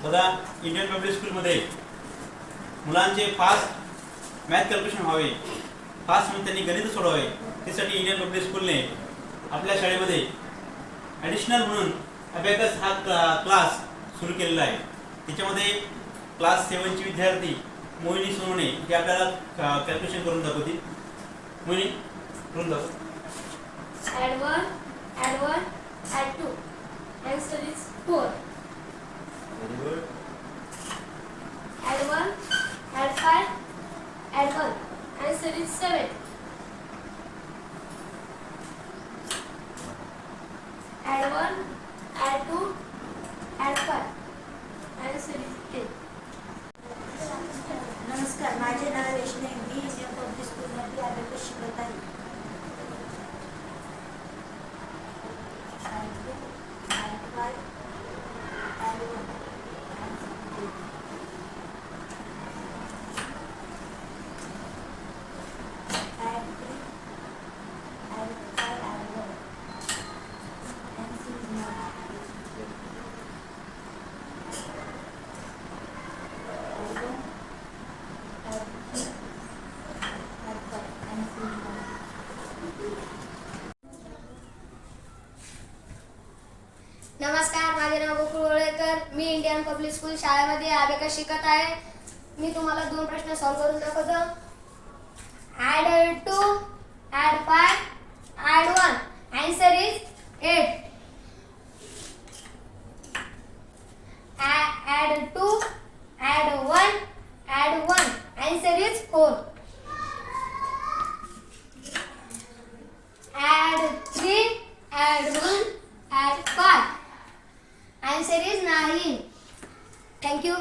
बघा, Indian public स्कूलमध्ये मुलांचे फास्ट मॅथ कॅल्क्युलेशन व्हावे, फास्ट म्हणून त्यांनी गणित सोडवावे, त्यासाठी इंडियन पब्लिक स्कूलने आपल्या शाळेमध्ये ॲडिशनल म्हणून अबॅकस हा क्लास सुरू केलेला आहे. त्याच्यामध्ये क्लास 7चे विद्यार्थी मोहिनी सोनवणे हे आपल्याला कॅल्क्युलेशन करून दाखवतील. मोहिनी, करून दाखव. Add 1, add 1, add 2. Answer is 4. Very good. Add 1, add 5, add 1. Answer is 7. Add 1, add 2, add 5. Answer is 8. नमस्कार, माझे नाव वैष्णवी. मी इंडियन पब्लिक स्कूलमध्ये अबॅकस शिकत आहे. नमस्कार, माझे नाव गोकुळ वळेकर. मी इंडियन पब्लिक स्कूल शाळेमध्ये अबॅकस शिकत आहे. मी तुम्हाला 2 प्रश्न सॉल्व्ह करून दाखवतो. Add 2, add 5, add 1. Answer is 8. Add 2, add 1, add 1. Answer is 4. Add 3, add 1, add 5. Answer is 9. Thank you.